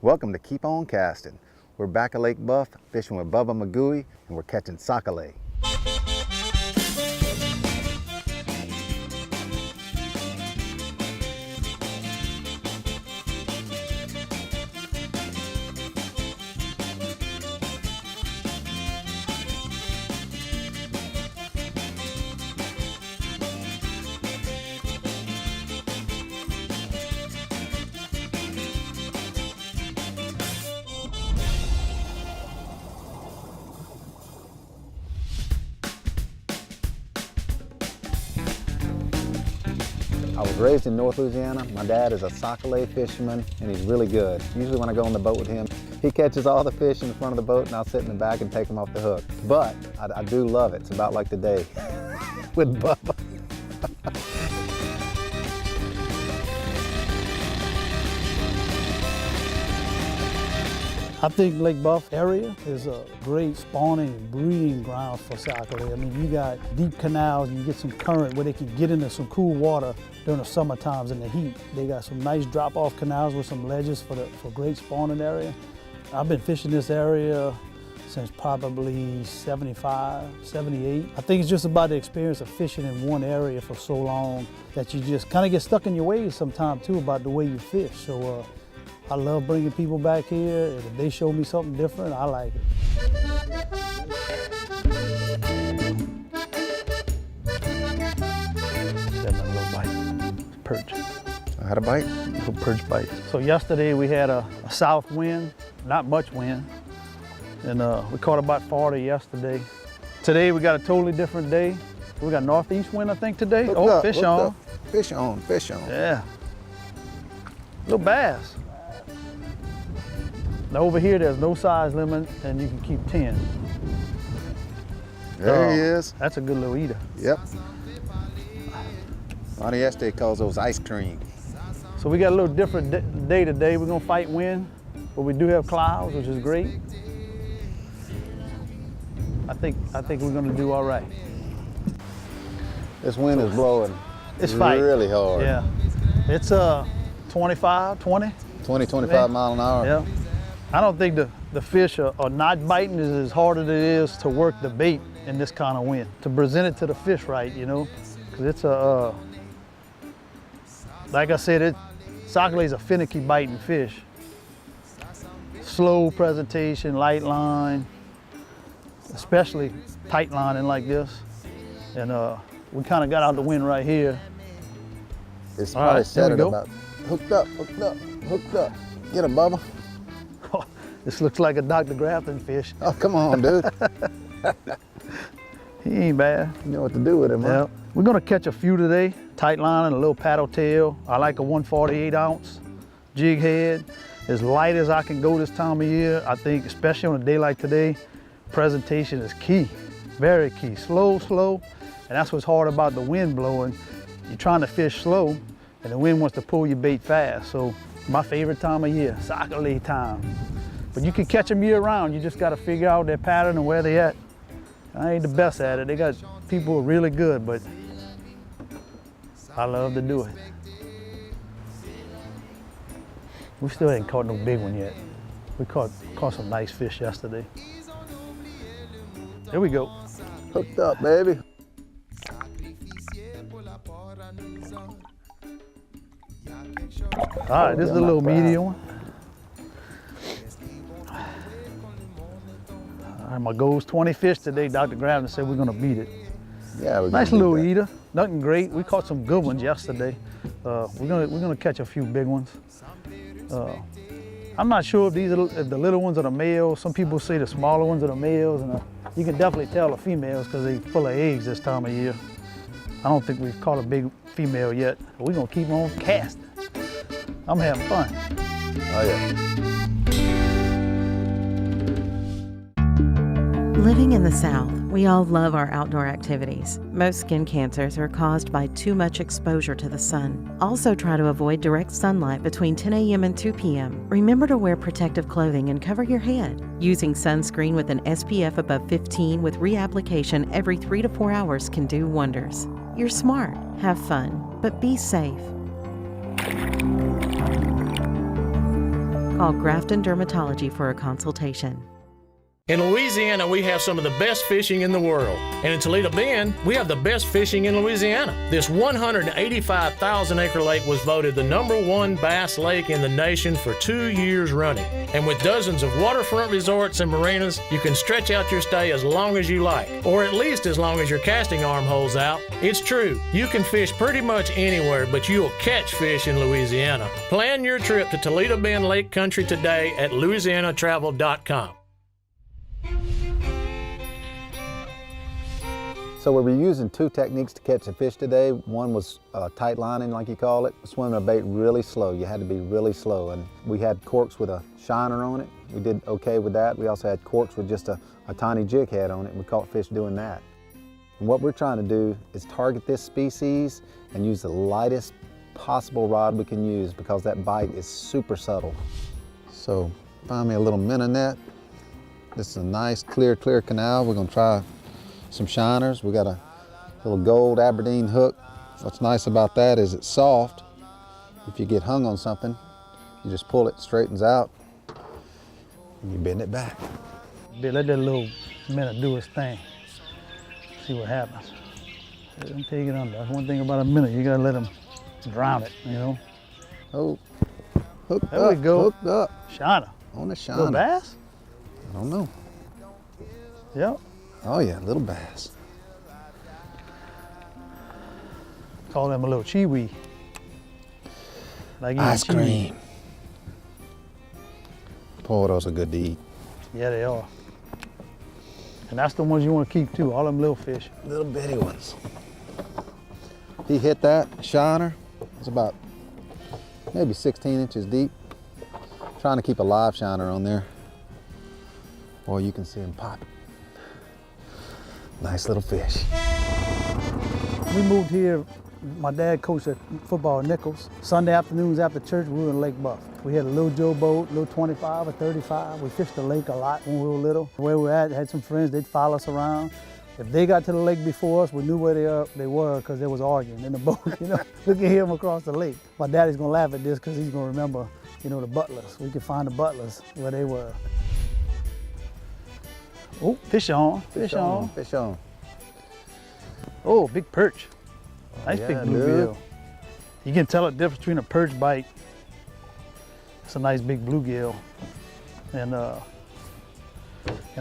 Welcome to Keep On Casting. We're back at Lake Buff fishing with Bubba McGoey and we're catching sac-a-lait. I was raised in North Louisiana. My dad is a sac-a-lait fisherman and he's really good. Usually when I go on the boat with him, he catches all the fish in the front of the boat and I'll sit in the back and take them off the hook. But I do love it. It's about like today with Bubba. I think Lake Buff area is a great spawning and breeding ground for sac-a-lait. I mean, you got deep canals, you get some current where they can get into some cool water during the summer times in the heat. They got some nice drop-off canals with some ledges for great spawning area. I've been fishing this area since probably 75, 78. I think it's just about the experience of fishing in one area for so long that you just kind of get stuck in your ways sometimes too about the way you fish. So I love bringing people back here, and if they show me something different, I like it. Just had a little bite, perch. I had a bite? Little perch bite. So yesterday we had a south wind, not much wind, and we caught about 40 yesterday. Today we got a totally different day. We got northeast wind, I think, today. Hooked oh, up, fish hooked on. Up. Fish on, fish on. Yeah. Little bass. Now over here, there's no size limit, and you can keep 10. There he is. That's a good little eater. Yep. Ronnie yesterday calls those ice cream. So we got a little different day today. We're gonna fight wind, but we do have clouds, which is great. I think we're gonna do all right. This wind is blowing It's fighting. really hard. Yeah. It's 25, 20. 20, 25 miles an hour. Yeah. I don't think the fish are not biting is as hard as it is to work the bait in this kind of wind, to present it to the fish right, you know, because it's like I said, sac-a-lait is a finicky biting fish. Slow presentation, light line, especially tight lining like this. And we kind of got out the wind right here. It's probably right, set there we it go. about hooked up, hooked up, hooked up. Get him, Bubba. This looks like a Dr. Grafton fish. Oh, come on, dude. He ain't bad. You know what to do with him, huh? Yeah. We're gonna catch a few today. Tight line and a little paddle tail. I like a 148 ounce jig head. As light as I can go this time of year. I think, especially on a day like today, presentation is key, very key. Slow, slow. And that's what's hard about the wind blowing. You're trying to fish slow and the wind wants to pull your bait fast. So my favorite time of year, sac-a-lait time. But you can catch them year round. You just got to figure out their pattern and where they at. I ain't the best at it. They got people who are really good, but I love to do it. We still ain't caught no big one yet. We caught some nice fish yesterday. Here we go. Hooked up, baby. All right, this is a little medium one. All right, my goal's 20 fish today. Dr. Grafton said we're gonna beat it. Yeah, Nice little eater, nothing great. We caught some good ones yesterday. We're gonna catch a few big ones. I'm not sure if the little ones are the males. Some people say the smaller ones are the males, and you can definitely tell the females because they're full of eggs this time of year. I don't think we've caught a big female yet, but we're gonna keep on casting. I'm having fun. Oh yeah. Living in the South, we all love our outdoor activities. Most skin cancers are caused by too much exposure to the sun. Also try to avoid direct sunlight between 10 a.m. and 2 p.m. Remember to wear protective clothing and cover your head. Using sunscreen with an SPF above 15 with reapplication every 3 to 4 hours can do wonders. You're smart, have fun, but be safe. Call Grafton Dermatology for a consultation. In Louisiana, we have some of the best fishing in the world. And in Toledo Bend, we have the best fishing in Louisiana. This 185,000-acre lake was voted the #1 bass lake in the nation for 2 years running. And with dozens of waterfront resorts and marinas, you can stretch out your stay as long as you like, or at least as long as your casting arm holds out. It's true, you can fish pretty much anywhere, but you'll catch fish in Louisiana. Plan your trip to Toledo Bend Lake Country today at louisianatravel.com. So we were using 2 techniques to catch a fish today. One was tight lining, like you call it, swimming a bait really slow. You had to be really slow. And we had corks with a shiner on it. We did okay with that. We also had corks with just a tiny jig head on it. We caught fish doing that. And what we're trying to do is target this species and use the lightest possible rod we can use because that bite is super subtle. So find me a little minnow net. This is a nice clear canal. We're gonna try some shiners. We got a little gold Aberdeen hook. What's nice about that is it's soft. If you get hung on something, you just pull it, straightens out, and you bend it back. Let that little minnow do its thing. See what happens. Let him take it under. That's one thing about a minnow. You gotta let him drown it, you know? Oh, hooked up. There we go. Hooked up. Shiner. On the shiner. Little bass? I don't know. Yep. Oh yeah, little bass. Call them a little chiwi. Like Ice chiwi. cream. Boy, those are good to eat. Yeah, they are. And that's the ones you want to keep too, all them little fish. Little bitty ones. He hit that shiner. It's about maybe 16 inches deep. Trying to keep a live shiner on there. Boy, you can see him pop. Nice little fish. We moved here, my dad coached at football at Nichols. Sunday afternoons after church, we were in Lake Buff. We had a little Joe boat, little 25 or 35. We fished the lake a lot when we were little. Where we were at, had some friends, they'd follow us around. If they got to the lake before us, we knew where they were because they was arguing in the boat, you know. We could hear them across the lake. My daddy's gonna laugh at this because he's gonna remember, you know, the butlers. We could find the butlers where they were. Oh, fish on, fish on. Fish on. Oh, big perch. Nice yeah, big bluegill. You can tell the difference between a perch bite. It's a nice big bluegill. And a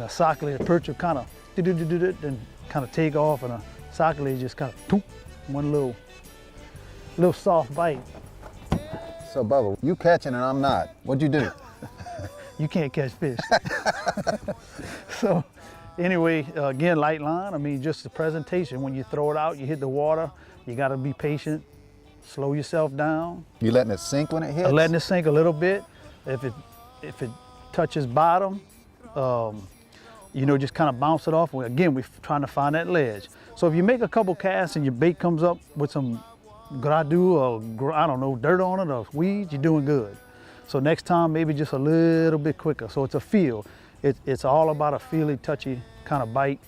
sac-a-lait, the perch will kind of and kind of take off, and a sac-a-lait just kind of poop, one little soft bite. So Bubba, you catching and I'm not. What'd you do? You can't catch fish. So anyway, again, light line. I mean, just the presentation. When you throw it out, you hit the water. You got to be patient. Slow yourself down. You letting it sink when it hits? Letting it sink a little bit. If it touches bottom, you know, just kind of bounce it off. Again, we're trying to find that ledge. So if you make a couple casts and your bait comes up with some gradu or I don't know, dirt on it or weeds, you're doing good. So next time, maybe just a little bit quicker. So it's a feel. It's all about a feely, touchy kind of bite.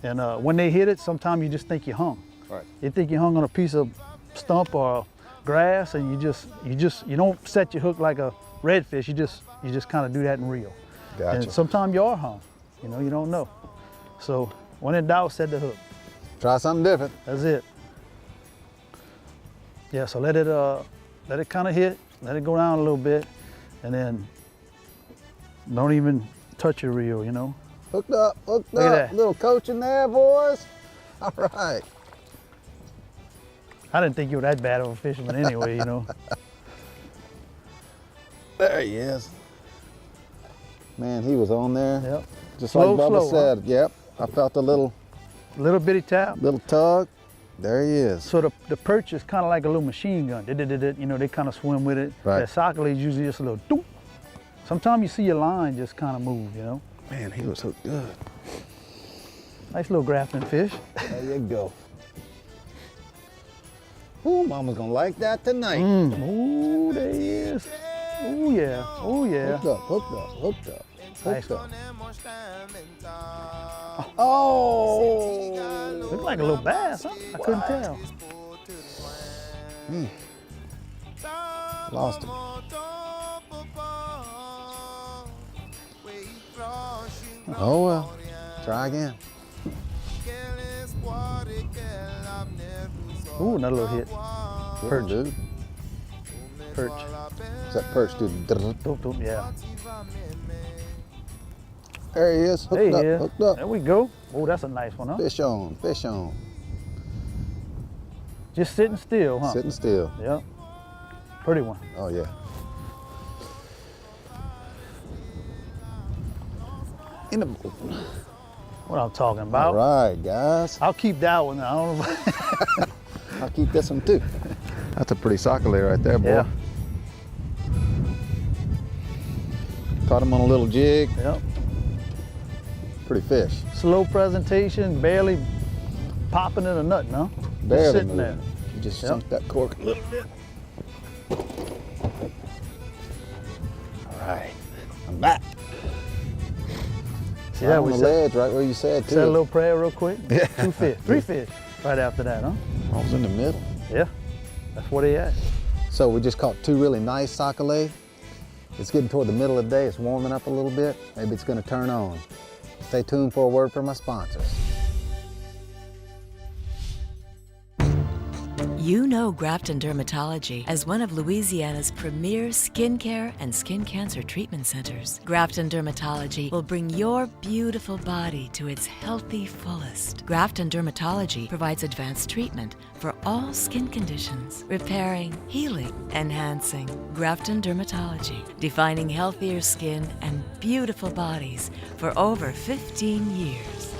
And when they hit it, sometimes you just think you're hung. Right. You think you're hung on a piece of stump or grass, and you don't set your hook like a redfish. You just kind of do that and reel. Gotcha. And sometimes you are hung. You know, you don't know. So when in doubt, set the hook. Try something different. That's it. Yeah. So let it kind of hit. Let it go down a little bit. And then don't even touch your reel, you know. Hooked up, hooked Look at up. that. Little coaching there, boys. All right. I didn't think you were that bad of a fisherman anyway, you know. There he is. Man, he was on there. Yep. Just Slow, like Bubba slow, said. Yep. I felt a little Little bitty tap. tug. There he is. So the perch is kind of like a little machine gun. You know, they kind of swim with it. Right. That sac-a-lait is usually just a little doop. Sometimes you see your line just kind of move, you know. Man, he was hooked good. Nice little Grafton fish. There you go. Ooh, Mama's gonna like that tonight. Ooh, there he is. Oh yeah, oh yeah. Hooked up, hooked up, hooked up. Nice. Hooked up. Oh! Looked like a little bass, huh? I couldn't tell. Lost him. Oh well, try again. Ooh, another little hit. Perch. Dude. Perch. Is that perch, dude? Doop, doop, yeah. There he is, There hooked he is. hooked up. There we go. Oh, that's a nice one, huh? Fish on, fish on. Just sitting still, huh? Sitting still. Yep. Pretty one. Oh yeah. In the boat. What I'm talking about. All right, guys. I'll keep that one. I don't know. I'll keep this one too. That's a pretty sac-a-lait right there, boy. Yeah. Caught him on a little jig. Yep. Pretty fish. Slow presentation, barely popping in a nut, no? Barely Just sitting there. moving. You just sunk that cork a little bit. All right, I'm back. See Right that? on We the said, ledge, right where you said said a too. little prayer real quick. Yeah. 2 fish, 3 fish right after that, huh? I was in the middle. Yeah, that's where they at. So we just caught 2 really nice sac-a-lait. It's getting toward the middle of the day. It's warming up a little bit. Maybe it's going to turn on. Stay tuned for a word from our sponsors. You know Grafton Dermatology as one of Louisiana's premier skincare and skin cancer treatment centers. Grafton Dermatology will bring your beautiful body to its healthy fullest. Grafton Dermatology provides advanced treatment for all skin conditions, repairing, healing, enhancing. Grafton Dermatology, defining healthier skin and beautiful bodies for over 15 years.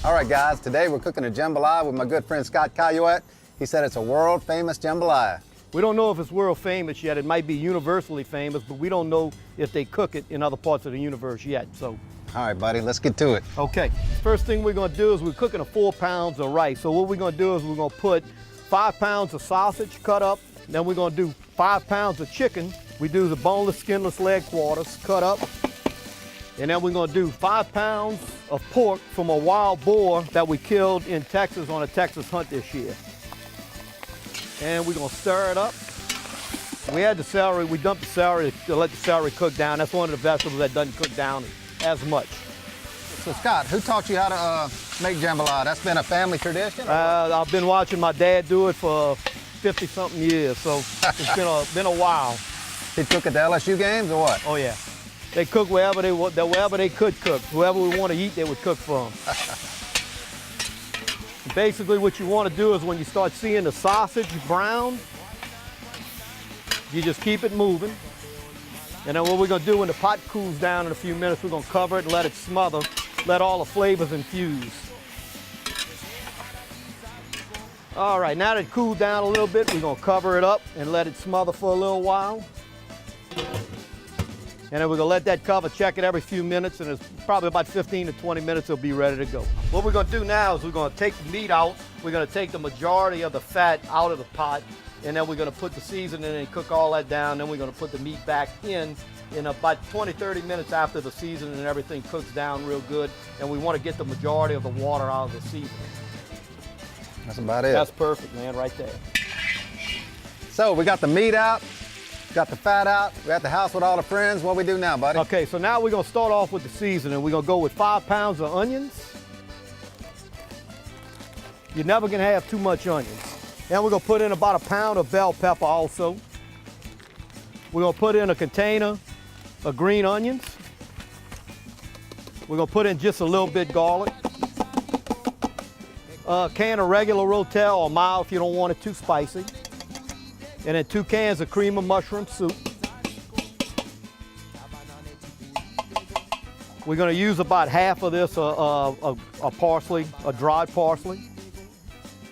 All right, guys, today we're cooking a jambalaya with my good friend Scott Caillouette. He said it's a world famous jambalaya. We don't know if it's world famous yet. It might be universally famous, but we don't know if they cook it in other parts of the universe yet. So, All right, buddy, let's get to it. okay. First thing we're gonna do is we're cooking 4 pounds of rice. So what we're gonna do is we're gonna put 5 pounds of sausage cut up. Then we're gonna do 5 pounds of chicken. We do the boneless, skinless leg quarters cut up. And then we're gonna do 5 pounds of pork from a wild boar that we killed in Texas on a Texas hunt this year. And we're gonna stir it up. We had the celery, we dumped the celery to let the celery cook down. That's one of the vegetables that doesn't cook down as much. So Scott, who taught you how to make jambalaya? That's been a family tradition? I've been watching my dad do it for 50-something years, so it's been a while. He'd cook at the LSU games or what? Oh yeah. They cook wherever they could cook. Whoever we want to eat, they would cook for them. Basically, what you want to do is when you start seeing the sausage brown, you just keep it moving. And then what we're going to do when the pot cools down in a few minutes, we're going to cover it and let it smother, let all the flavors infuse. All right, now that it cooled down a little bit, we're going to cover it up and let it smother for a little while. And then we're gonna let that cover, check it every few minutes, and it's probably about 15 to 20 minutes, it'll be ready to go. What we're gonna do now is we're gonna take the meat out, we're gonna take the majority of the fat out of the pot, and then we're gonna put the seasoning in and cook all that down, then we're gonna put the meat back in about 20, 30 minutes after the seasoning and everything cooks down real good, and we wanna get the majority of the water out of the seasoning. That's about it. That's perfect, man, right there. So we got the meat out, got the fat out, we're at the house with all the friends. What we do now, buddy? Okay, so now we're gonna start off with the seasoning. We're gonna go with 5 pounds of onions. You're never gonna have too much onions. And we're gonna put in about 1 pound of bell pepper also. We're gonna put in a container of green onions. We're gonna put in just a little bit garlic. A can of regular Rotel or mild if you don't want it too spicy. And then 2 cans of cream of mushroom soup. We're gonna use about half of this parsley, a dried parsley.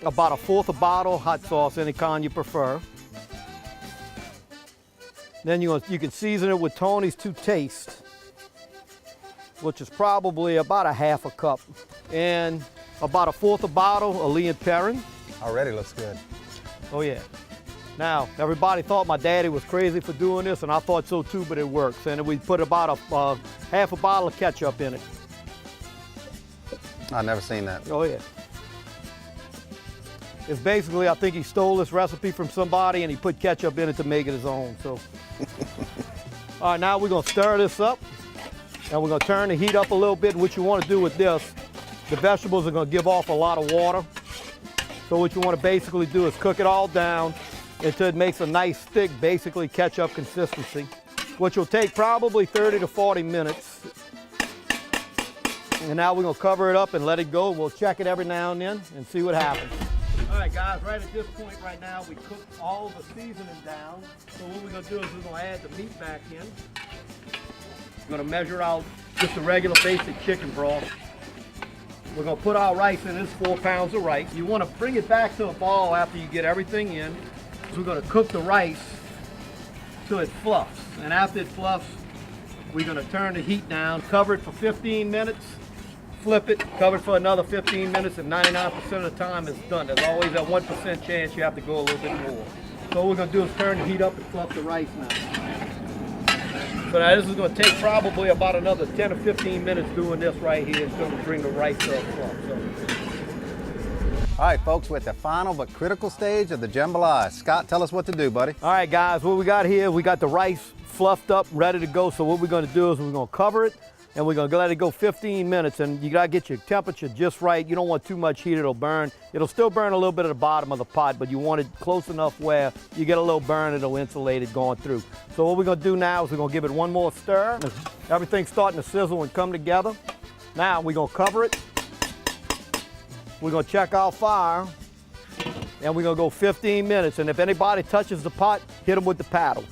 About 1/4 a bottle of hot sauce, any kind you prefer. Then you can season it with Tony's to taste, which is probably about 1/2 a cup. And about 1/4 a bottle of Lee and Perrin. Already looks good. Oh yeah. Now, everybody thought my daddy was crazy for doing this, and I thought so too, but it works. And we put about 1/2 a bottle of ketchup in it. I've never seen that. Oh yeah. It's basically, I think he stole this recipe from somebody and he put ketchup in it to make it his own, so. All right, now we're gonna stir this up and we're gonna turn the heat up a little bit. What you wanna do with this, the vegetables are gonna give off a lot of water. So what you wanna basically do is cook it all down until it makes a nice thick, basically ketchup consistency, which will take probably 30 to 40 minutes. And now we're gonna cover it up and let it go. We'll check it every now and then and see what happens. All right, guys, right at this point right now, we cooked all the seasoning down. So what we're gonna do is we're gonna add the meat back in. We're gonna measure out just a regular basic chicken broth. We're gonna put our rice in. This 4 pounds of rice. You wanna bring it back to a ball after you get everything in. So we're gonna cook the rice till it fluffs. And after it fluffs, we're gonna turn the heat down, cover it for 15 minutes, flip it, cover it for another 15 minutes, and 99% of the time it's done. There's always that 1% chance you have to go a little bit more. So what we're gonna do is turn the heat up and fluff the rice now. So now this is gonna take probably about another 10 or 15 minutes doing this right here until we bring the rice to a fluff. So. All right, folks, we're at the final but critical stage of the jambalaya. Scott, tell us what to do, buddy. All right, guys, what we got here, we got the rice fluffed up, ready to go. So what we're gonna do is we're gonna cover it and we're gonna let it go 15 minutes, and you gotta get your temperature just right. You don't want too much heat, it'll burn. It'll still burn a little bit at the bottom of the pot, but you want it close enough where you get a little burn, it'll insulate it going through. So what we're gonna do now is we're gonna give it one more stir. Everything's starting to sizzle and come together. Now we're gonna cover it. We're gonna check our fire, and we're gonna go 15 minutes, and if anybody touches the pot, hit them with the paddle.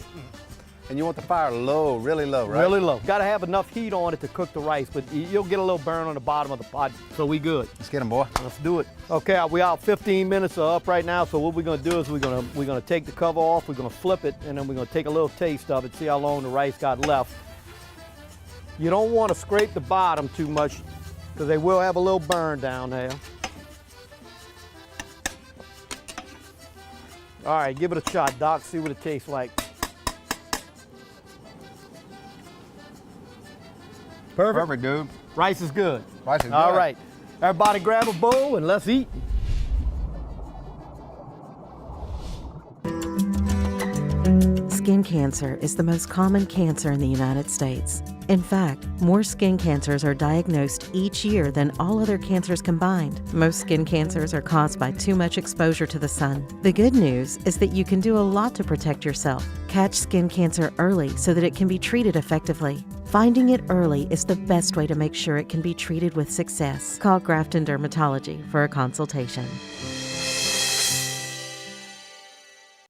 And you want the fire low, really low, right? Really low. Got to have enough heat on it to cook the rice, but you'll get a little burn on the bottom of the pot, so we good. Let's get them, boy. Let's do it. Okay, we out 15 minutes up right now, so what we're gonna do is we're gonna take the cover off, we're gonna flip it, and then we're gonna take a little taste of it, see how long the rice got left. You don't want to scrape the bottom too much, because they will have a little burn down there. All right, give it a shot, Doc, see what it tastes like. Perfect, dude. Rice is good. Rice is good. All right. Everybody grab a bowl and let's eat. Skin cancer is the most common cancer in the United States. In fact, more skin cancers are diagnosed each year than all other cancers combined. Most skin cancers are caused by too much exposure to the sun. The good news is that you can do a lot to protect yourself. Catch skin cancer early so that it can be treated effectively. Finding it early is the best way to make sure it can be treated with success. Call Grafton Dermatology for a consultation.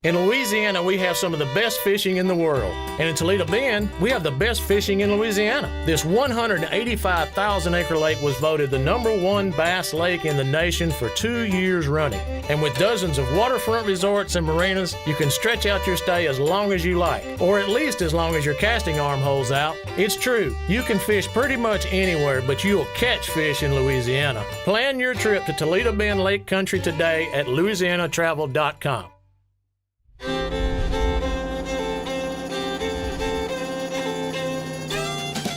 In Louisiana, we have some of the best fishing in the world. And in Toledo Bend, we have the best fishing in Louisiana. This 185,000-acre lake was voted the #1 bass lake in the nation for 2 years running. And with dozens of waterfront resorts and marinas, you can stretch out your stay as long as you like, or at least as long as your casting arm holds out. It's true, you can fish pretty much anywhere, but you'll catch fish in Louisiana. Plan your trip to Toledo Bend Lake Country today at louisianatravel.com.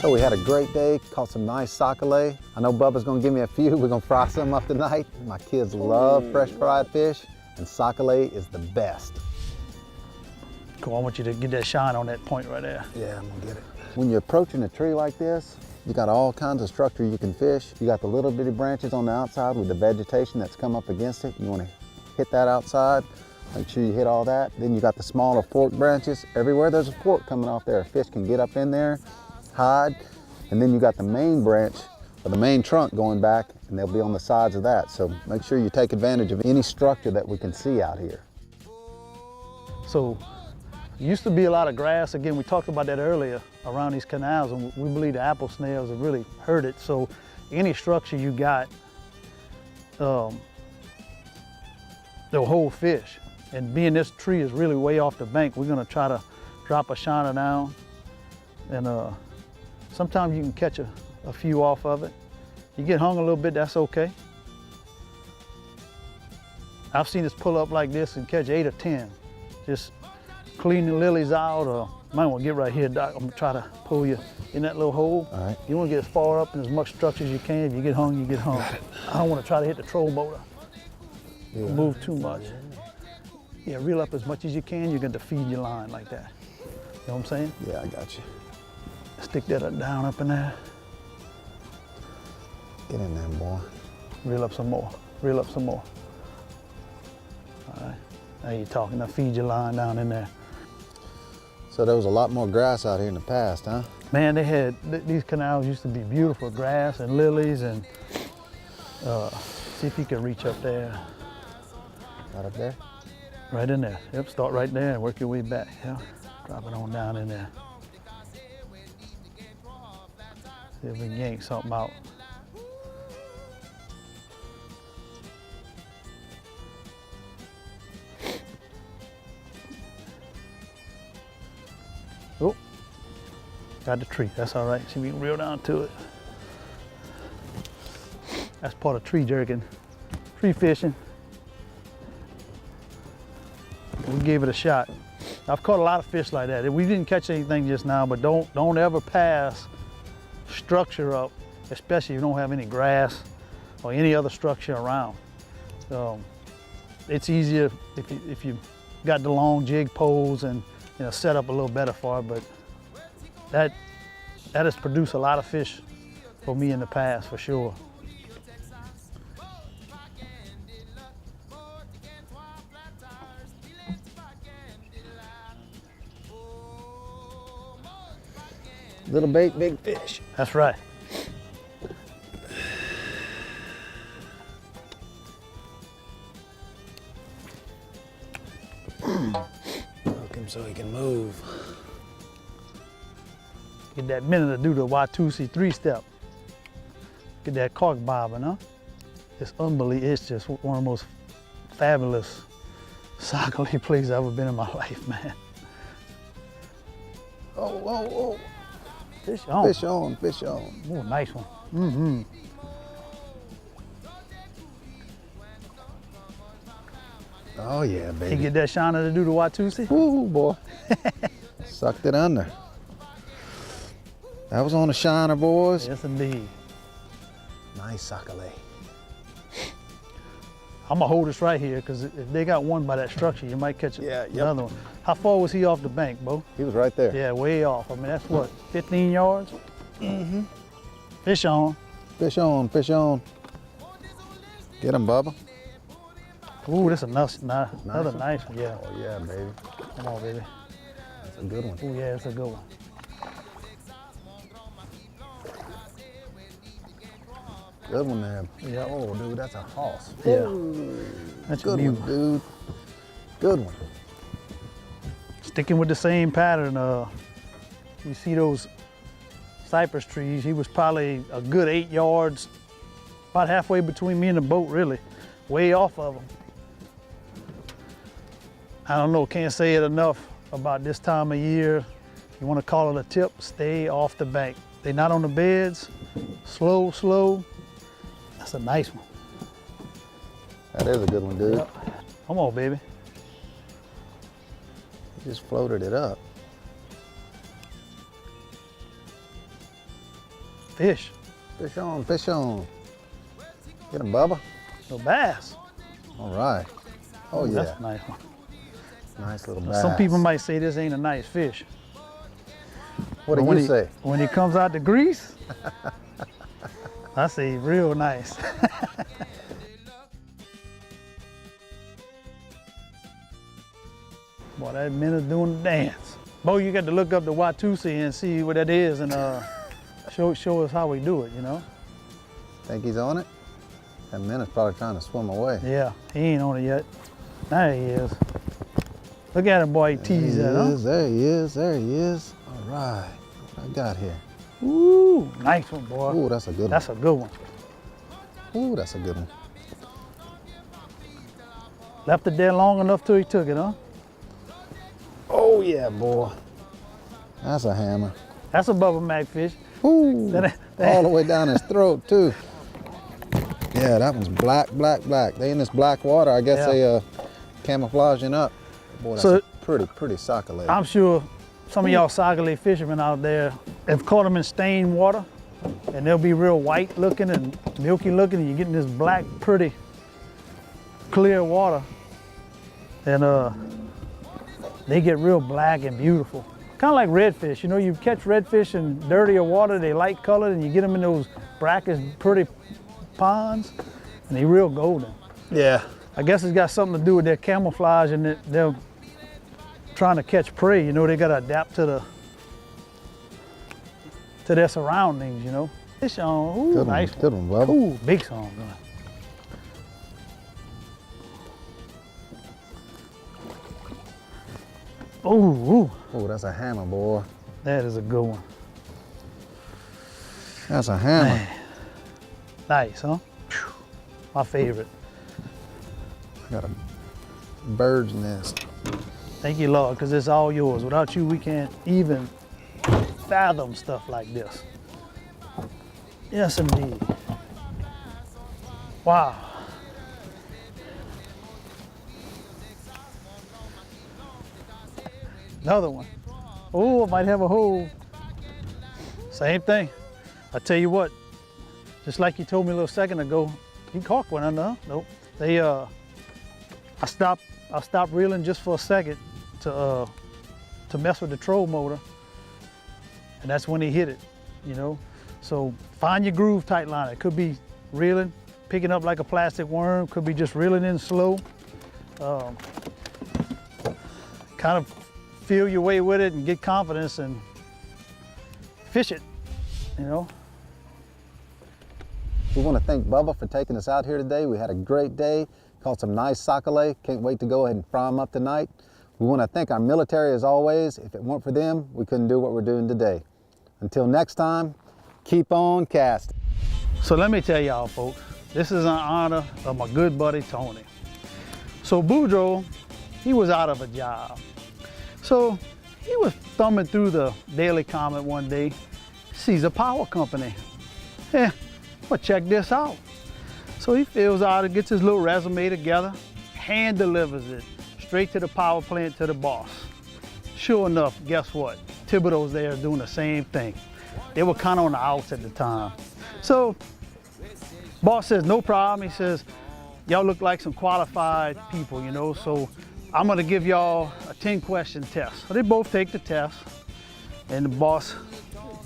So we had a great day, caught some nice sac-a-lait. I know Bubba's gonna give me a few. We're gonna fry some up tonight. My kids love fresh fried fish, and sac-a-lait is the best. Cool, I want you to get that shine on that point right there. Yeah, I'm gonna get it. When you're approaching a tree like this, you got all kinds of structure you can fish. You got the little bitty branches on the outside with the vegetation that's come up against it. You wanna hit that outside. Make sure you hit all that. Then you got the smaller fork branches. Everywhere there's a fork coming off there, a fish can get up in there, hide, and then you got the main branch or the main trunk going back, and they'll be on the sides of that. So make sure you take advantage of any structure that we can see out here. So, used to be a lot of grass. Again, we talked about that earlier around these canals, and we believe the apple snails have really hurt it. So, any structure you got, they'll hold fish. And being this tree is really way off the bank, we're gonna try to drop a shiner down, and sometimes you can catch a few off of it. You get hung a little bit, that's okay. I've seen us pull up like this and catch 8 or 10. Just clean the lilies out, or might want to get right here, Doc. I'm gonna try to pull you in that little hole. All right. You want to get as far up and as much structure as you can. If you get hung, you get hung. I don't want to try to hit the troll motor. Don't move too much. Yeah, reel up as much as you can. You're going to feed your line like that. You know what I'm saying? Yeah, I got you. Stick that down up in there. Get in there, boy. Reel up some more. Reel up some more. All right. Now you're talking. Now feed your line down in there. So there was a lot more grass out here in the past, huh? Man, they had, these canals used to be beautiful, grass and lilies, and see if you can reach up there. Right up there? Right in there. Yep, start right there and work your way back. Yeah. Drop it on down in there. See if we can yank something out. Oh, got the tree. That's all right. See if we can reel down to it. That's part of tree jerking, tree fishing. We gave it a shot. I've caught a lot of fish like that. We didn't catch anything just now, but don't ever pass structure up, especially if you don't have any grass or any other structure around. It's easier if you got the long jig poles and set up a little better for it, but that has produced a lot of fish for me in the past, for sure. Little bait, big fish. That's right. Hook him so he can move. Get that minute to do the Watusi 3-step. Get that cork bobbing, huh? It's unbelievable. It's just one of the most fabulous sac-a-lait places I've ever been in my life, man. Oh, oh, oh. Fish on. Fish on, fish on. Oh, nice one. Mm-hmm. Oh yeah, You baby. get that shiner to do the Watusi? Ooh, boy. Sucked it under. That was on a shiner, boys. Yes, indeed. Nice sac-a-lait. I'm gonna hold this right here because if they got one by that structure, you might catch Yeah, another one. How far was he off the bank, Bo? He was right there. Yeah, way off. I mean, that's what, 15 yards? Mm-hmm. Fish on. Fish on, fish on. Get him, Bubba. Ooh, that's another one? nice one. Yeah. Oh yeah, baby. Come on, baby. That's a good one. Ooh, yeah, that's a good one. Good one there. Yeah. Oh, dude, that's a hoss. Yeah. That's a Good beaut. one, dude. Good one. Sticking with the same pattern, you see those cypress trees. He was probably a good 8 yards, about halfway between me and the boat, really, way off of them. I don't know, can't say it enough about this time of year. You want to call it a tip, stay off the bank. They're not on the beds, slow, slow. That's a nice one. That is a good one, dude. Yep. Come on, baby. He just floated it up. Fish. Fish on, fish on. Get him, Bubba. No bass. All right. Oh, yeah. That's a nice one. Nice little bass. Some people might say this ain't a nice fish. What do But you say? When he comes out the grease, I say real nice. Boy, that minute's doing the dance. Bo, you got to look up the Watusi and see what that is and show us how we do it, you know? Think he's on it? That minute's probably trying to swim away. Yeah, he ain't on it yet. There he is. Look at him, boy, he teased that, huh? There he is, there he is. All right, what I got here? Ooh, nice one, boy. Ooh, that's a good one. That's a good one. Ooh, that's a good one. Left it there long enough till he took it, huh? Oh yeah, boy. That's a hammer. That's a Bubba Mac fish. Ooh, That- all the way down his throat too. Yeah, that one's black, black, black. They in this black water. I guess Yeah. they camouflaging up. Boy, that's So- a pretty sac-a-lait. I'm sure some of y'all sac-a-lait fishermen out there have caught them in stained water, and they'll be real white looking and milky looking, and you're getting this black, pretty clear water, and they get real black and beautiful. Kind of like redfish. You know, you catch redfish in dirtier water, they light colored, and you get them in those brackish, pretty ponds, and they real golden. Yeah. I guess it's got something to do with their camouflage and that they're trying to catch prey. You know, they got to adapt to their surroundings, you know. Fish on, ooh, Good nice one, good one, Bubba. Ooh, big song. Ooh, ooh. Oh, that's a hammer, boy. That is a good one. That's a hammer. Man. Nice, huh? Whew. My favorite. I got a bird's nest. Thank you, Lord, because it's all yours. Without you, we can't even fathom stuff like this. Yes, indeed. Wow. Another one. Oh, I might have a hole. Same thing. I tell you what, just like you told me a little second ago, you caught one under, huh? Nope. They, I stopped reeling just for a second to mess with the troll motor, and that's when he hit it, you know. So find your groove, tight line. It could be reeling, picking up like a plastic worm, could be just reeling in slow. Kind of feel your way with it and get confidence and fish it, you know. We want to thank Bubba for taking us out here today. We had a great day, caught some nice sac-a-lait. Can't wait to go ahead and fry them up tonight. We want to thank our military as always. If it weren't for them, we couldn't do what we're doing today. Until next time, keep on casting. So let me tell y'all folks, this is in honor of my good buddy Tony. So Boudreaux, he was out of a job. So he was thumbing through the Daily Comment one day, sees a power company. Well, check this out. So he fills out and gets his little resume together, hand delivers it straight to the power plant to the boss. Sure enough, guess what? Thibodeau's there doing the same thing. They were kind of on the outs at the time. So boss says, no problem. He says, y'all look like some qualified people, you know, so I'm gonna give y'all a 10-question test. So they both take the test, and the boss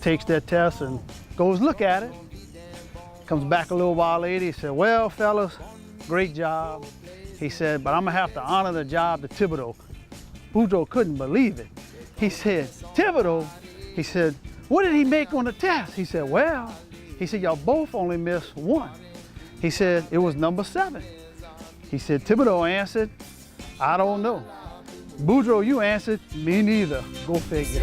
takes that test and goes look at it. Comes back a little while later, he said, well, fellas, great job. He said, but I'm gonna have to honor the job to Thibodeau. Boudreaux couldn't believe it. He said, Thibodeau? He said, what did he make on the test? He said, well, he said, y'all both only missed one. He said, it was number 7. He said, Thibodeau answered, I don't know. Boudreaux, you answered, me neither. Go figure.